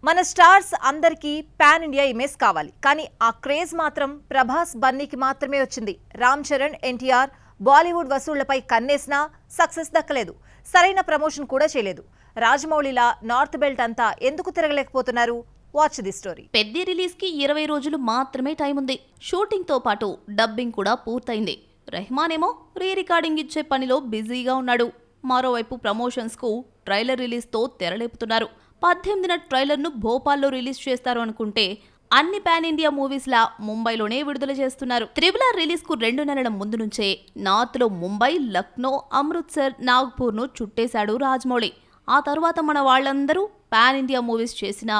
మన స్టార్స్ అందరికీ pan India image కావాలి. కానీ ఆ క్రేజ్ మాత్రం ప్రభాస్ బన్నీకి మాత్రమే వచ్చింది. రామ్ చరణ్, ఎన్టీఆర్ బాలీవుడ్ వసూళ్లపై కన్నేసినా సక్సెస్ దక్కలేదు. సరైన ప్రమోషన్ కూడా చేయలేదు. రాజమౌళిలా నార్త్ బెల్ట్ అంతా ఎందుకు తిరగలేకపోతున్నారు? Watch the story. పెద్ద రిలీజ్ కి 20 రోజులు మాత్రమే టైం ఉంది. షూటింగ్ తో పాటు డబ్బింగ్ కూడా పూర్తయింది. రెహమాన్ ఏమో రీ రికార్డింగ్ ఇచ్చే పనిలో బిజీగా ఉన్నాడు. మరోవైపు ప్రమోషన్స్ కు ట్రైలర్ రిలీజ్ తో తెరలేపుతున్నారు. 18న ట్రైలర్ ను భోపాల్లో రిలీజ్ చేస్తారు అనుకుంటే అన్ని పాన్ ఇండియా మూవీస్ లా ముంబైలోనే విడుదల చేస్తున్నారు. త్రిబుల్ ఆర్ రిలీజ్ కు 2 నెలల ముందు నుంచే నార్త్ లో ముంబై, లక్నో, అమృత్సర్, నాగ్పూర్ ను చుట్టేశాడు రాజమౌళి. ఆ తర్వాత మన వాళ్ళందరూ పాన్ ఇండియా మూవీస్ చేసిన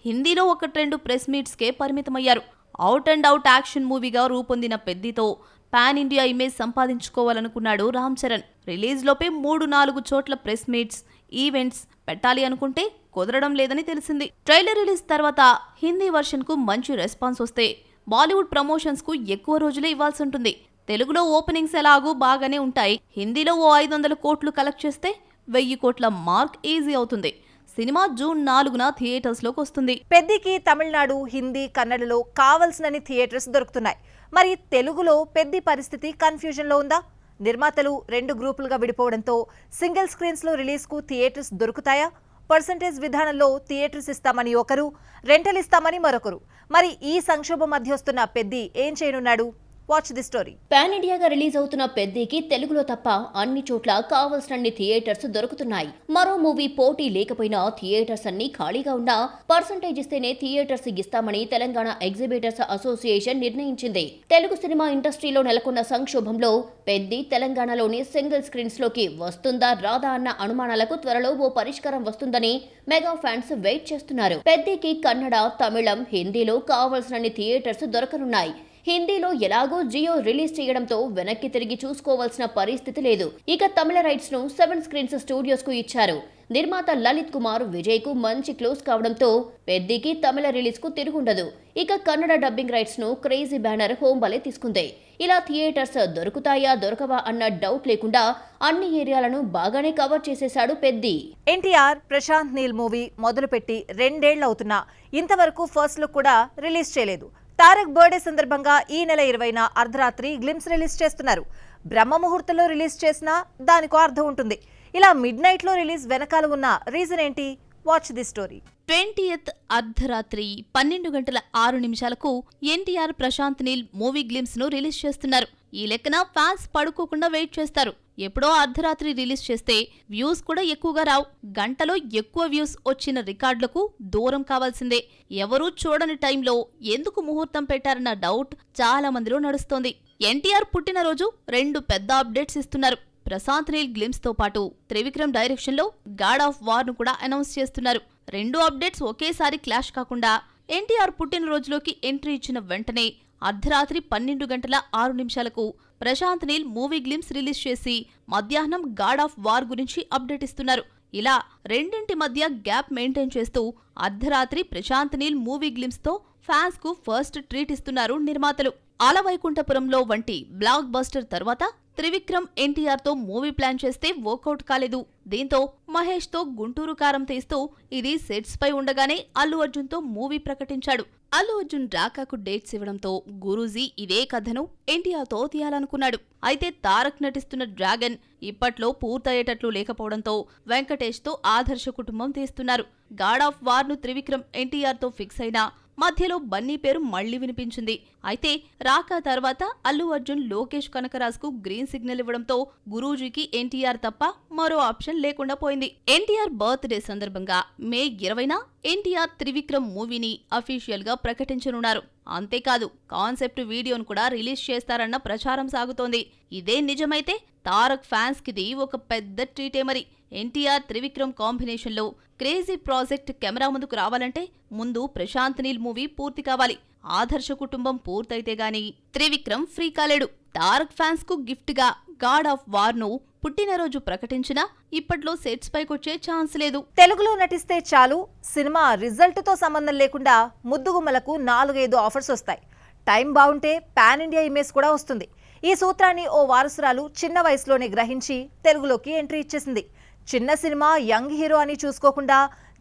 హిందీలో 1-2 ప్రెస్ మీట్స్ కే పరిమితమయ్యారు. అవుట్ అండ్ అవుట్ యాక్షన్ మూవీగా రూపొందిన పెద్దితో పాన్ ఇండియా ఇమేజ్ సంపాదించుకోవాలనుకున్నాడు రామ్ చరణ్. రిలీజ్ లోపే 3-4 చోట్ల ప్రెస్ మీట్స్, ఈవెంట్స్ పెట్టాలి అనుకుంటే కుదరడం లేదని తెలిసింది. ట్రైలర్ రిలీజ్ తర్వాత హిందీ వర్షన్ కు మంచి రెస్పాన్స్ వస్తే బాలీవుడ్ ప్రమోషన్స్ కు ఎక్కువ రోజులే ఇవ్వాల్సి ఉంటుంది. తెలుగులో ఓపెనింగ్స్ ఎలాగూ బాగానే ఉంటాయి. హిందీలో ఓ 500 కోట్లు కలెక్ట్ చేస్తే 1000 కోట్ల మార్క్ ఈజీ అవుతుంది. సినిమా జూన్ 4న థియేటర్స్ లోకి వస్తుంది. పెద్దికి తమిళనాడు, హిందీ, కన్నడలో కావలసినన్ని థియేటర్స్ దొరుకుతున్నాయి. మరి తెలుగులో పెద్ది పరిస్థితి కన్ఫ్యూజన్ లో ఉందా? నిర్మాతలు 2 గ్రూపులుగా విడిపోవడంతో సింగిల్ స్క్రీన్స్ లో రిలీజ్ కు థియేటర్స్ దొరుకుతాయా? పర్సంటేజ్ విధానంలో థియేటర్స్ ఇస్తామని ఒకరు, రెంటల్ ఇస్తామని మరొకరు. మరి ఈ సంక్షోభం మధ్య వస్తున్న పెద్ది ఏం చేయనున్నాడు? Watch the story. పాన్ ఇండియాగా రిలీజ్ అవుతున్న పెద్దికి తెలుగులో తప్ప అన్ని చోట్ల కావలసినన్ని థియేటర్స్ దొరుకుతున్నాయి. మరో మూవీ పోటీ లేకపోయినా థియేటర్స్ అన్ని ఖాళీగా ఉన్నా పర్సంటేజ్ ఇస్తేనే థియేటర్స్ ఇస్తామని తెలంగాణ ఎగ్జిబిటర్స్ అసోసియేషన్ నిర్ణయించింది. తెలుగు సినిమా ఇండస్ట్రీలో నెలకొన్న సంక్షోభంలో పెద్ది తెలంగాణలోని సింగిల్ స్క్రీన్స్ లోకి వస్తుందా రాదా అన్న అనుమానాలకు త్వరలో ఓ పరిష్కారం వస్తుందని మెగా ఫ్యాన్స్ వెయిట్ చేస్తున్నారు. పెద్దికి కన్నడ, తమిళం, హిందీలో కావలసినన్ని థియేటర్స్ దొరకనున్నాయి. హిందీలో ఎలాగో జియో రిలీజ్ చేయడంతో వెనక్కి తిరిగి చూసుకోవాల్సిన పరిస్థితి లేదు. ఇక తమిళ రైట్స్ ను 7 స్క్రీన్స్ స్టూడియోస్ కు ఇచ్చారు. నిర్మాత లలిత్ కుమార్, విజయ్ కు మంచి క్లోజ్ కావడంతో పెద్దికి తమిళ రిలీజ్ కు తిరుగుండదు. ఇక కన్నడ డబ్బింగ్ రైట్స్ ను క్రేజీ బ్యానర్ హోంబలే తీసుకుంది. ఇలా థియేటర్స్ దొరుకుతాయా దొరకవా అన్న డౌట్ లేకుండా అన్ని ఏరియాలను బాగానే కవర్ చేసేశాడు పెద్ది. ఎన్టీఆర్, ప్రశాంత్ నీల్ మూవీ మొదలుపెట్టి 2 ఏళ్లు అవుతున్నా ఇంతవరకు ఫస్ట్ లుక్ కూడా రిలీజ్ చేయలేదు. తారక్ బర్త్డే సందర్భంగా ఈ నెల 20న అర్ధరాత్రి గ్లిమ్స్ రిలీజ్ చేస్తున్నారు. బ్రహ్మ ముహూర్తంలో రిలీజ్ చేసినా దానికో అర్థం ఉంటుంది. ఇలా మిడ్ నైట్ లో రిలీజ్ వెనకాల ఉన్న రీజన్ ఏంటి? Watch the story. 20th అర్ధరాత్రి 12:06 ఎన్టీఆర్, ప్రశాంత్ నీల్ మూవీ గ్లిమ్స్ ను రిలీజ్ చేస్తున్నారు. ఈ లెక్కన ఫ్యాన్స్ పడుకోకుండా వెయిట్ చేస్తారు. ఎప్పుడో అర్ధరాత్రి రిలీజ్ చేస్తే వ్యూస్ కూడా ఎక్కువగా రావు. గంటలో ఎక్కువ వ్యూస్ వచ్చిన రికార్డులకు దూరం కావాల్సిందే. ఎవరూ చూడని టైంలో ఎందుకు ముహూర్తం పెట్టారన్న డౌట్ చాలా మందిలో నడుస్తోంది. ఎన్టీఆర్ పుట్టినరోజు 2 పెద్ద అప్డేట్స్ ఇస్తున్నారు. ప్రశాంత్ నీల్ గ్లిమ్స్ తో పాటు త్రివిక్రమ్ డైరెక్షన్ లో గాడ్ ఆఫ్ వార్ ను కూడా అనౌన్స్ చేస్తున్నారు. 2 అప్డేట్స్ ఒకేసారి క్లాష్ కాకుండా ఎన్టీఆర్ పుట్టినరోజులోకి ఎంట్రీ ఇచ్చిన వెంటనే అర్ధరాత్రి 12:06 Prashanth Neel movie glimpse release చేసి మధ్యాహ్నం గాడ్ ఆఫ్ వార్ గురించి అప్డేట్ ఇస్తున్నారు. ఇలా రెండింటి మధ్య గ్యాప్ మెయింటైన్ చేస్తూ అర్ధరాత్రి ప్రశాంత్ నీల్ మూవీ గ్లిమ్స్ తో ఫ్యాన్స్ కు ఫస్ట్ ట్రీట్ ఇస్తున్నారు నిర్మాతలు. ఆలవైకుంఠపురంలో వంటి బ్లాక్ బస్టర్ తర్వాత త్రివిక్రమ్, ఎన్టీఆర్ తో మూవీ ప్లాన్ చేస్తే వర్కౌట్ కాలేదు. దీంతో మహేష్ తో గుంటూరు కారం తీస్తూ ఇది సెట్స్ పై ఉండగానే అల్లు అర్జున్ తో మూవీ ప్రకటించాడు. అల్లు అర్జున్ రాకాకు డేట్స్ ఇవ్వడంతో గురూజీ ఇదే కథను ఎన్టీఆర్ తో తీయాలనుకున్నాడు. అయితే తారక్ నటిస్తున్న డ్రాగన్ ఇప్పట్లో పూర్తయ్యేటట్లు లేకపోవడంతో వెంకటేష్ తో ఆదర్శ కుటుంబం తీస్తున్నారు. గాడ్ ఆఫ్ వార్ ను త్రివిక్రమ్, ఎన్టీఆర్ తో ఫిక్స్ అయినా మధ్యలో బన్నీ పేరు మళ్లీ వినిపించింది. అయితే రాకా తర్వాత అల్లు అర్జున్, లోకేష్ కనకరాజ్ కు గ్రీన్ సిగ్నల్ ఇవ్వడంతో గురూజీకి ఎన్టీఆర్ తప్ప మరో ఆప్షన్ లేకుండా పోయింది. ఎన్టీఆర్ బర్త్డే సందర్భంగా మే 20న ఎన్టీఆర్ త్రివిక్రమ్ మూవీని అఫీషియల్ గా ప్రకటించనున్నారు. అంతేకాదు కాన్సెప్ట్ వీడియోను కూడా రిలీజ్ చేస్తారన్న ప్రచారం సాగుతోంది. ఇదే నిజమైతే తారక్ ఫ్యాన్స్ కిది ఒక పెద్ద ట్రీటే మరి. ఎన్టీఆర్, త్రివిక్రమ్ కాంబినేషన్ లో క్రేజీ ప్రాజెక్ట్ కెమెరా ముందుకు రావాలంటే ముందు ప్రశాంత్ నీల్ మూవీ పూర్తి కావాలి. ఆదర్శ కుటుంబం పూర్తయితే గాని త్రివిక్రమ్ ఫ్రీ కాలేడు. తారక్ ఫ్యాన్స్ కు గిఫ్ట్ గా గాడ్ ఆఫ్ వార్ ను పుట్టినరోజు ప్రకటించినా ఇప్పట్లో సెట్స్ పైకొచ్చే ఛాన్స్ లేదు. తెలుగులో నటిస్తే చాలు, సినిమా రిజల్ట్ తో సంబంధం లేకుండా ముద్దుగుమ్మలకు 4-5 ఆఫర్స్ వస్తాయి. టైం బాగుంటే పాన్ ఇండియా ఇమేజ్ కూడా వస్తుంది. ఈ సూత్రాన్ని ఓ వారసురాలు చిన్న వయసులోనే గ్రహించి తెలుగులోకి ఎంట్రీ ఇచ్చేసింది. చిన్న సినిమా, యంగ్ హీరో అని చూసుకోకుండా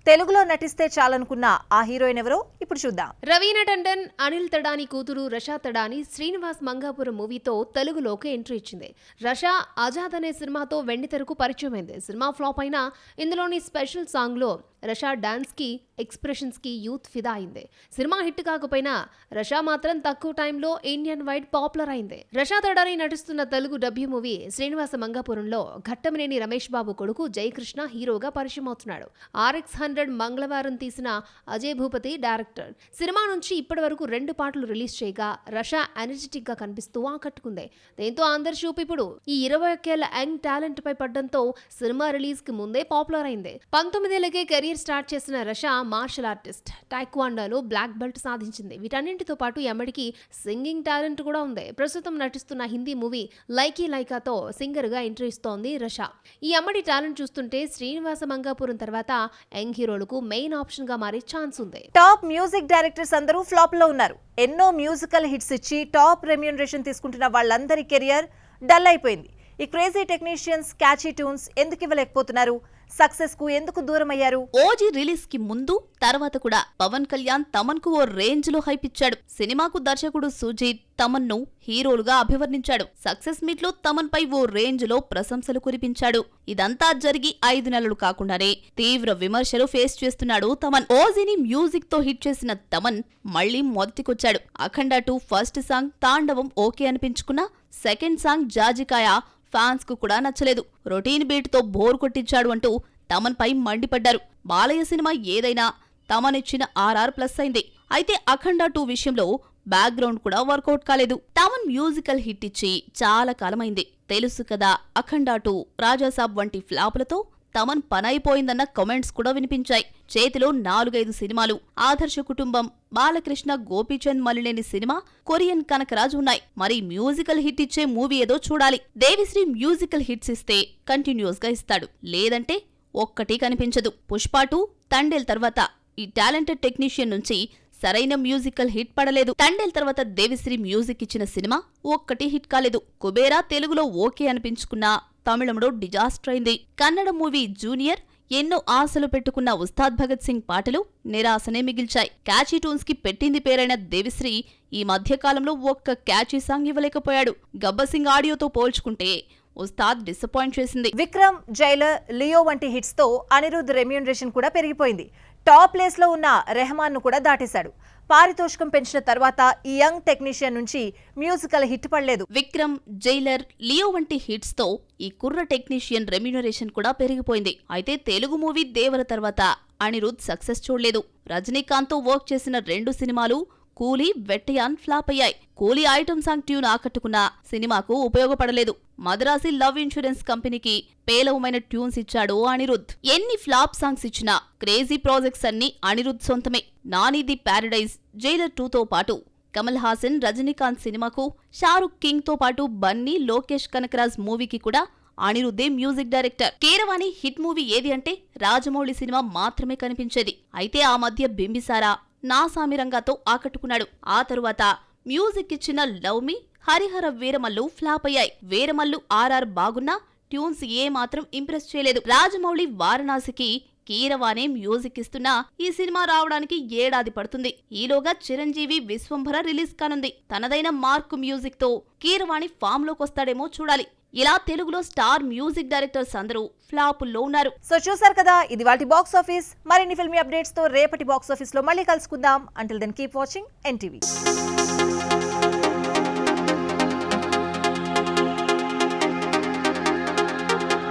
తెలుగులో నటిస్తే చాలనుకున్న ఆ హీరోయిన్ ఎవరో ఇప్పుడు చూద్దాం. రవీనా టండన్ అనిల్ తడాని కూతురు రషా తడాని శ్రీనివాస్ మంగాపురం మూవీతో తెలుగులోకి ఎంట్రీ ఇచ్చింది. రషా ఆజాద్ అనే సినిమాతో వెండితెరకు పరిచయమైంది. సినిమా ఫ్లాప్ అయినా ఇందులోని స్పెషల్ సాంగ్ లో రషా డాన్స్ కి ఎక్స్ప్రెషన్స్ కి యూత్ ఫిదా అయింది. సినిమా హిట్ కాకపోయినా రషా మాత్రం తక్కువ టైంలో ఇండియన్ వైడ్ పాపులర్ అయింది. రషా తడాని నటిస్తున్న తెలుగు డబ్యూ మూవీ శ్రీనివాస మంగాపురంలో ఘట్టమనేని రమేష్ బాబు కొడుకు జయకృష్ణ హీరోగా పరిచయం అవుతున్నాడు. RX100 మంగళవారం తీసిన అజయ్ భూపతి డైరెక్టర్. సినిమా నుంచి ఇప్పటి వరకు 2 పాటలు రిలీజ్ చేయగా రషా ఎనర్జెటిక్ గా కనిపిస్తూ ఆకట్టుకుంది. దీంతో అందరి చూపు ఇప్పుడు ఈ 21 ఏళ్ల యంగ్ టాలెంట్ పై పడ్డంతో సినిమా రిలీజ్ కి ముందే పాపులర్ అయింది. 19 ఏళ్లకే కెరీర్ స్టార్ట్ చేసిన రషా మార్షల్ ఆర్టిస్ట్, టైక్వాండోలో బ్లాక్ బెల్ట్ సాధించింది. వీటన్నింటితో పాటు ఎమ్మడికి సింగింగ్ టాలెంట్ కూడా ఉంది. ప్రస్తుతం నటిస్తున్న హిందీ మూవీ లైకీ లైకాతో సింగర్ గా ఎంట్రీ ఇస్తోంది రషా. ఈ అమ్మడి టాలెంట్ చూస్తుంటే శ్రీనివాస మంగాపురం తర్వాత యంగ్ హీరోలకు మెయిన్ ఆప్షన్ గా మారే ఛాన్స్ ఉంది. టాప్ మ్యూజిక్ డైరెక్టర్స్ అందరూ ఫ్లాప్ లో ఉన్నారు. ఎన్నో మ్యూజికల్ హిట్స్ ఇచ్చి టాప్ రెమ్యూనరేషన్ తీసుకుంటున్న వాళ్ళందరి కెరియర్ డల్ అయిపోయింది. ఈ క్రేజీ టెక్నీషియన్స్ క్యాచీ ట్యూన్స్ ఎందుకు ఇవ్వలేకపోతున్నారు? సక్సెస్ కు ఎందుకు దూరం అయ్యారు? ఓజీ రిలీజ్ కి ముందు తర్వాత కూడా పవన్ కళ్యాణ్ తమన్ కు ఓ రేంజ్ లో హైప్ ఇచ్చాడు. సినిమాకు దర్శకుడు సుజీత్ తమన్ ను హీరోలుగా అభివర్ణించాడు. సక్సెస్ మీట్ లో తమన్ పై ఓ రేంజ్ లో ప్రశంసలు కురిపించాడు. ఇదంతా జరిగి 5 నెలలు కాకుండానే తీవ్ర విమర్శలు ఫేస్ చేస్తున్నాడు తమన్. ఓజీని మ్యూజిక్ తో హిట్ చేసిన తమన్ మళ్లీ మొదటికొచ్చాడు. అఖండ 2 ఫస్ట్ సాంగ్ తాండవం ఓకే అనిపించుకున్నా సెకండ్ సాంగ్ జాజికాయ ఫ్యాన్స్ కు కూడా నచ్చలేదు. రొటీన్ బీట్ తో బోర్ కొట్టించాడు అంటూ తమన్ పై మండిపడ్డారు. బాలయ్య సినిమా ఏదైనా తమన్ ఇచ్చిన RR+ అయింది. అయితే అఖండ 2 విషయంలో బ్యాక్గ్రౌండ్ కూడా వర్కౌట్ కాలేదు. తమన్ మ్యూజికల్ హిట్ ఇచ్చి చాలా కాలమైంది. తెలుసు కదా అఖండ 2, రాజాసాబ్ వంటి ఫ్లాపులతో తమన్ పనైపోయిందన్న కామెంట్స్ కూడా వినిపించాయి. చేతిలో 4-5 సినిమాలు, ఆదర్శ కుటుంబం, బాలకృష్ణ, గోపీచంద్ మలినేని సినిమా, కొరియన్ కనకరాజు ఉన్నాయి. మరి మ్యూజికల్ హిట్ ఇచ్చే మూవీ ఏదో చూడాలి. దేవిశ్రీ మ్యూజికల్ హిట్స్ ఇస్తే కంటిన్యూస్ గా ఇస్తాడు, లేదంటే ఒక్కటి కనిపించదు. పుష్ప 2, తండేల్ తర్వాత ఈ టాలెంటెడ్ టెక్నీషియన్ నుంచి సరైన మ్యూజికల్ హిట్ పడలేదు. తండేల్ తర్వాత దేవిశ్రీ మ్యూజిక్ ఇచ్చిన సినిమా ఒక్కటి హిట్ కాలేదు. కుబేరా తెలుగులో ఓకే అనిపించుకున్నా తమిళంలో డిజాస్టర్ అయింది. కన్నడ మూవీ జూనియర్ ఎన్నో ఆశలు పెట్టుకున్న ఉస్తాద్ భగత్ సింగ్ పాటలు నిరాశనే మిగిల్చాయి. క్యాచీ ట్యూన్స్ కి పెట్టింది పేరైన దేవిశ్రీ ఈ మధ్యకాలంలో ఒక్క క్యాచీ సాంగ్ ఇవ్వలేకపోయాడు. గబ్బర్ సింగ్ ఆడియోతో పోల్చుకుంటే ఉస్తాద్ డిసప్పాయింట్ చేసింది. విక్రమ్, జైలర్, లియో వంటి హిట్స్ తో అనిరుద్ రెమ్యూనరేషన్ కూడా పెరిగిపోయింది. టాప్ ప్లేస్ లో ఉన్న రెహమాన్ ను కూడా దాటేశాడు. పారితోషికం పెంచిన తర్వాత ఈ యంగ్ టెక్నీషియన్ నుంచి మ్యూజికల్ హిట్ పడలేదు. విక్రమ్, జైలర్, లియో వంటి హిట్స్ తో ఈ కుర్ర టెక్నీషియన్ రెమ్యూనరేషన్ కూడా పెరిగిపోయింది. అయితే తెలుగు మూవీ దేవర తర్వాత అనిరుద్ సక్సెస్ చూడలేదు. రజనీకాంత్ తో వర్క్ చేసిన 2 సినిమాలు కూలీ, వెట్టయాన్ ఫ్లాప్ అయ్యాయి. కూలీ ఐటమ్ సాంగ్ ట్యూన్ ఆకట్టుకున్న సినిమాకు ఉపయోగపడలేదు. మద్రాసి లవ్ ఇన్సూరెన్స్ కంపెనీకి పేలవమైన ట్యూన్స్ ఇచ్చాడు అనిరుద్. ఎన్ని ఫ్లాప్ సాంగ్స్ ఇచ్చినా క్రేజీ ప్రాజెక్ట్స్ అన్ని అనిరుద్ సొంతమే. నాని ది ప్యారడైజ్, జైలర్ 2తో పాటు కమల్ హాసన్, రజనీకాంత్ సినిమాకు, షారుఖ్ కింగ్ తో పాటు బన్నీ, లోకేష్ కనకరాజ్ మూవీకి కూడా అనిరుద్దే music director. Keeravani hit movie ఏది అంటే రాజమౌళి సినిమా మాత్రమే కనిపించేది. అయితే ఆ మధ్య బింబిసారా, నాసామిరంగాతో ఆకట్టుకున్నాడు. ఆ తరువాత మ్యూజిక్ ఇచ్చిన లవ్ మీ, హరిహర వీరమల్లు ఫ్లాప్ అయ్యాయి. వీరమల్లు RR బాగున్నా ట్యూన్స్ ఏమాత్రం ఇంప్రెస్ చేయలేదు. రాజమౌళి వారణాసికి కీరవాణి మ్యూజిక్ ఇస్తున్నా ఈ సినిమా రావడానికి ఏడాది పడుతుంది. ఈలోగా చిరంజీవి విశ్వంభర రిలీజ్ కానుంది. తనదైన మార్క్ మ్యూజిక్ తో కీరవాణి ఫామ్ లోకొస్తాడేమో చూడాలి. ఇలా తెలుగులో స్టార్ మ్యూజిక్ డైరెక్టర్స్ అందరూ ఫ్లాపుల్లో ఉన్నారు. సో చూసారు కదా, ఇది వాటి బాక్స్ ఆఫీస్. మరిన్ని ఫిల్మీ అప్డేట్స్ తో రేపటి బాక్స్ ఆఫీస్ లో మళ్ళీ కలుసుకుందాం. Until then keep watching NTV.